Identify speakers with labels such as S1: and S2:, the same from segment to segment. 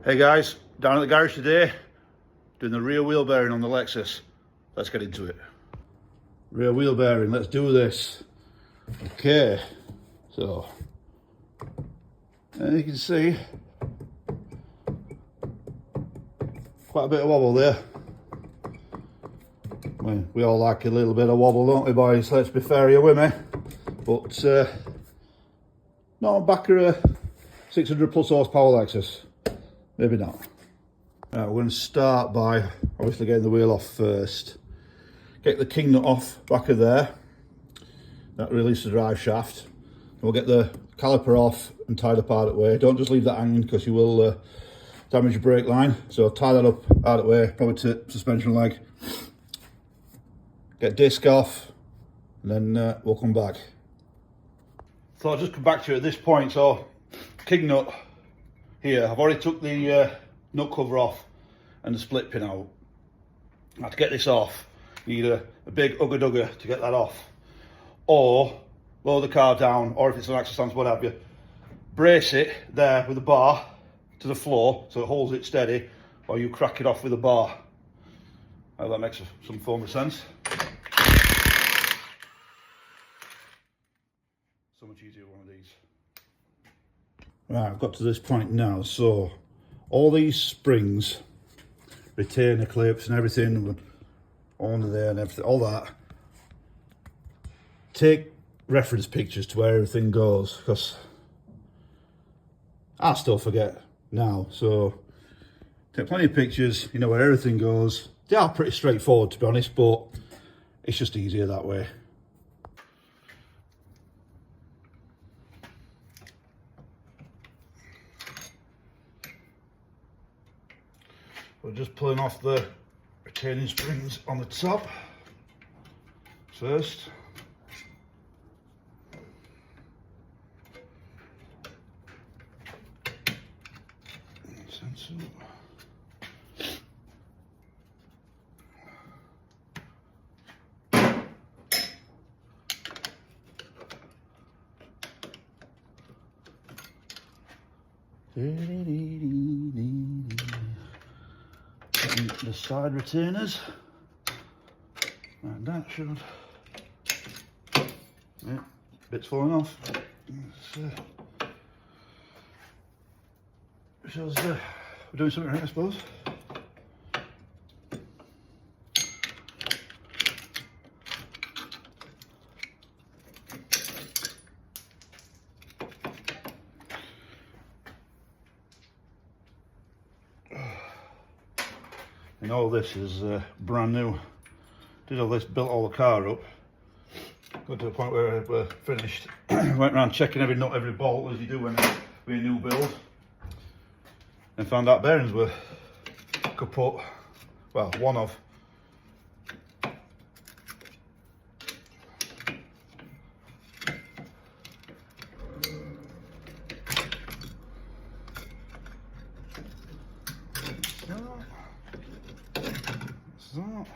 S1: Hey guys, down at the garage today, doing the rear wheel bearing on the Lexus. Let's get into it. Rear wheel bearing, let's do this. Okay, so, as you can see, quite a bit of wobble there. Well, we all like a little bit of wobble, don't we boys? Let's be fair here with me. But, not on back of a 600 plus horsepower Lexus. Maybe not. Right, we're going to start by obviously getting the wheel off first. Get the king nut off back of there. That releases the drive shaft. And we'll get the caliper off and tie up out of the way. Don't just leave that hanging because you will damage your brake line. So tie that up out of the way, probably to suspension leg. Get disc off, and then we'll come back. So I'll just come back to you at this point. So king nut here, I've already took the nut cover off and the split pin out. Now to get this off, you need a big ugger dugger to get that off, or lower the car down, or if it's an axle stance, what have you, brace it there with a bar to the floor so it holds it steady, or you crack it off with a bar. Now that makes some form of sense. So much easier with one of these. Right, I've got to this point now, so all these springs, retainer clips and everything on there and everything, all that, take reference pictures to where everything goes, because I still forget now. So take plenty of pictures, you know where everything goes. They are pretty straightforward, to be honest, but it's just easier that way. We're just pulling off the retaining springs on the top first. The side retainers, and that should, yeah, bits falling off. Shows we're doing something right, I suppose. And all this is brand new. Did all this, built all the car up. Got to the point where we're finished. Went around checking every nut, every bolt, as you do when with a new build. And found out bearings were kaput. Well, one of. So,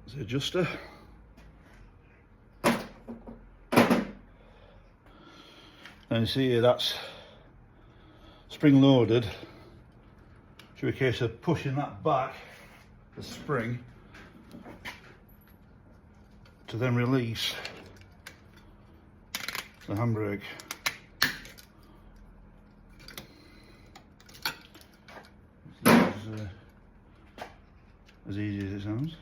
S1: the adjuster. And you see here, that's spring loaded. Should be a case of pushing that back, the spring, to then release the handbrake. As easy as it sounds.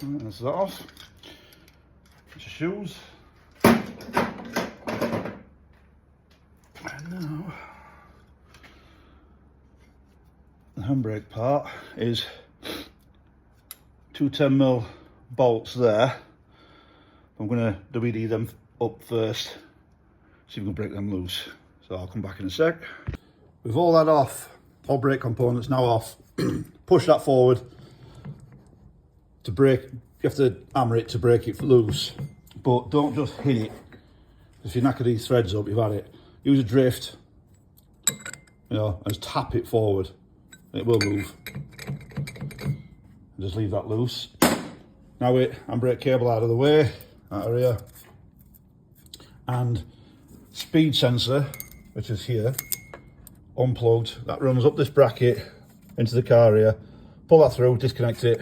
S1: That's that off. It's your shoes. And now the handbrake part is 2 10mm bolts there. I'm going to WD them up first, see if we can break them loose. So I'll come back in a sec. With all that off, all brake components now off. Push that forward to brake. You have to hammer it to break it loose, but don't just hit it. If you knacker these threads up, you've had it. Use a drift, you know, and just tap it forward. It will move. Just leave that loose. Now handbrake cable out of the way, out of here. And speed sensor, which is here, unplugged. That runs up this bracket into the car here. Pull that through, disconnect it,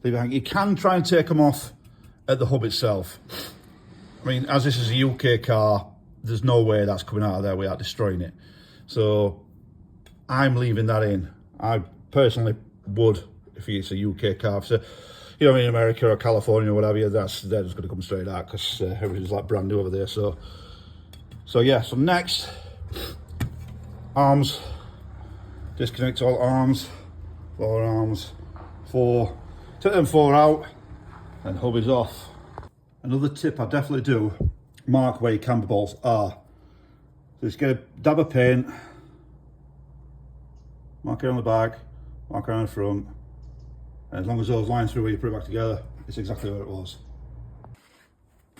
S1: leave it hanging. You can try and take them off at the hub itself. I mean, as this is a UK car, there's no way that's coming out of there without destroying it. So I'm leaving that in. I personally would, if it's a UK car. So, you know, in America or California or whatever, they're just going to come straight out because everything's like brand new over there. So yeah. So next, arms. Disconnect all arms, 4 arms, 4. Take them 4 out, and hub is off. Another tip I definitely do: mark where your camber bolts are. So just get a dab of paint, mark it on the back, mark it on the front, and as long as those line through where you put it back together, it's exactly where it was.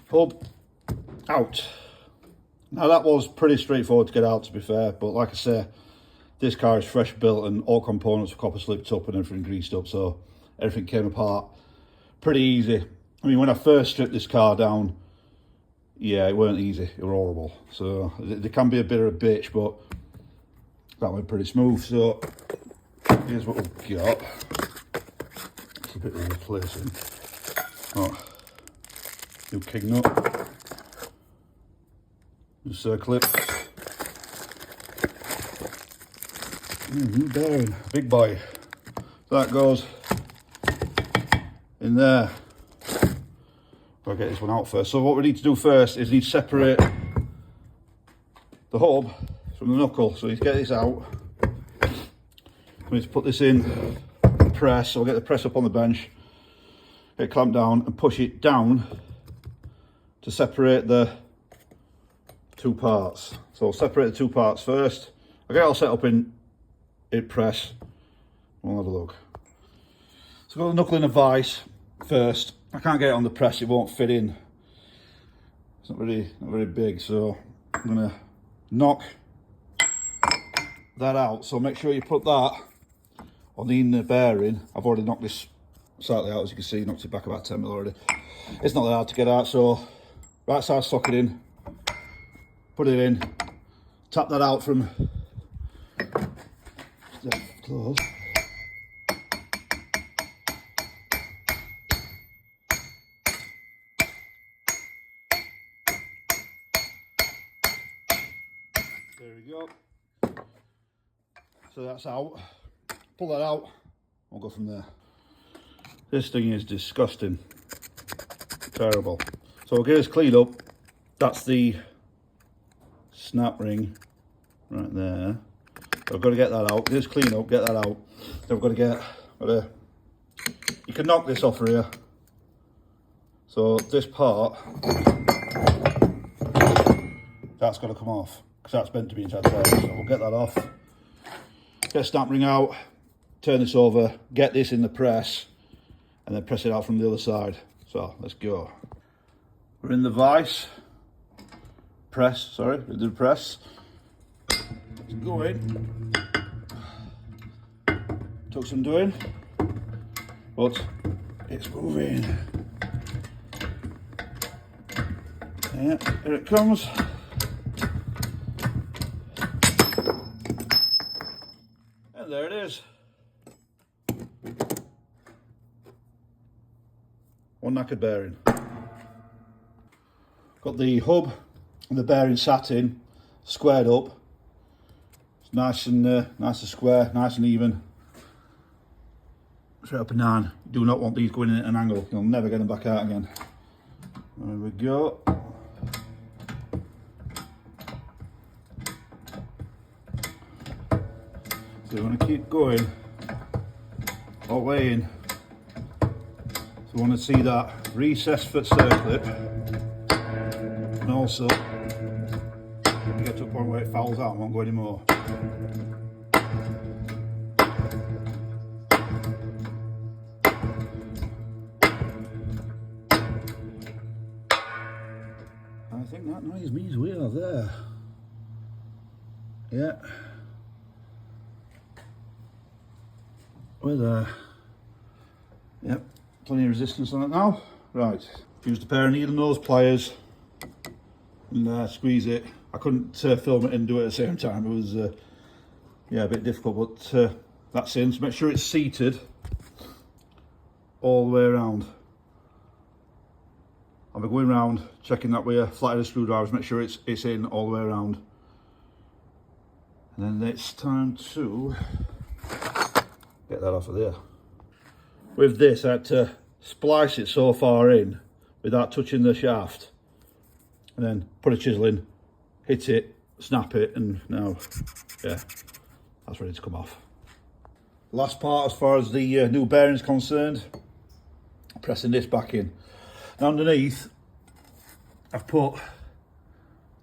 S1: Hub out. Now that was pretty straightforward to get out, to be fair, but like I say, this car is fresh built and all components were copper slipped up and everything greased up, so everything came apart pretty easy. I mean, when I first stripped this car down, yeah, it weren't easy, it was horrible. So they can be a bit of a bitch, but that went pretty smooth. So here's what we've got. It's a bit of replacing. Oh, new king nut, new circlip. New bearing, big boy. So that goes in there. I'll get this one out first. So what we need to do first is need to separate the hub from the knuckle. So you get this out. We need to put this in the press. So we'll get the press up on the bench, get it clamped down and push it down to separate the 2 parts. So we'll separate the 2 parts first. I'll get it all set up in press. We'll have a look. So I've got the knuckle in a vise first. I can't get it on the press, it won't fit in. It's not very big, so I'm gonna knock that out. So make sure you put that on the inner bearing. I've already knocked this slightly out, as you can see, knocked it back about 10 mil already. It's not that hard to get out, so right side socket in, put it in, tap that out from close. There we go. So that's out. Pull that out. We'll go from there. This thing is disgusting. Terrible. So we'll get this cleaned up. That's the snap ring right there. I've got to get that out. Just clean up, get that out. Then we've got to get, you can knock this off here. So this part, that's got to come off because that's meant to be inside there. So we'll get that off. Get a snap ring out, turn this over, get this in the press, and then press it out from the other side. So let's go. We're in the vise. Sorry, we did press. Let's go in. Took some doing, but it's moving. Yeah, here it comes. And there it is. One knackered bearing. Got the hub and the bearing sat in, squared up. It's nice and square, nice and even. Straight up and down. You do not want these going in at an angle. You'll never get them back out again. There we go. So you want to keep going all the way in. So you want to see that recessed foot circlip, and also you get to a point where it fouls out and won't go anymore. That noise means we are there. Yeah. We're there. Yep, plenty of resistance on it now. Right, used a pair of needle nose pliers and squeeze it. I couldn't film it and do it at the same time. It was yeah, a bit difficult, but that's in. So make sure it's seated all the way around. I'll be going around checking that with a flathead screwdriver, make sure it's in all the way around. And then it's time to get that off of there. With this, I had to splice it so far in without touching the shaft, and then put a chisel in, hit it, snap it, and now, yeah, that's ready to come off. Last part as far as the new bearing is concerned, pressing this back in. Now underneath, I've put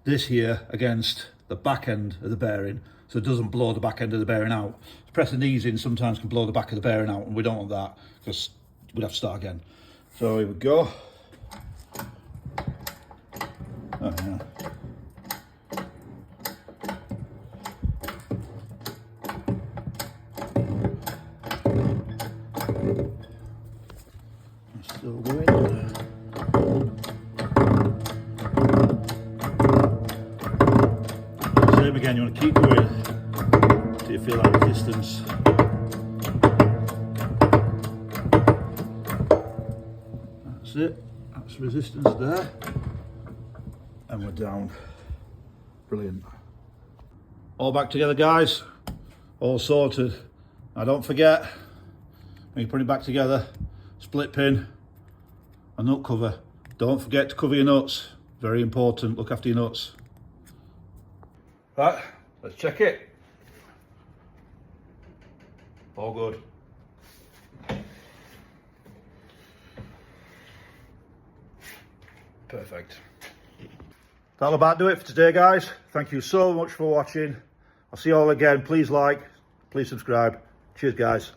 S1: this here against the back end of the bearing so it doesn't blow the back end of the bearing out. Pressing these in sometimes can blow the back of the bearing out, and we don't want that because we'd have to start again. So here we go. Oh, yeah. Still going. Same again, you want to keep going till you feel that resistance. That's it, that's resistance there. And we're down. Brilliant. All back together, guys. All sorted. Now don't forget, when you put it back together, split pin, a nut cover. Don't forget to cover your nuts. Very important, look after your nuts. Right, let's check it. All good. Perfect. That'll about do it for today, guys. Thank you so much for watching. I'll see you all again. Please like, please subscribe. Cheers, guys.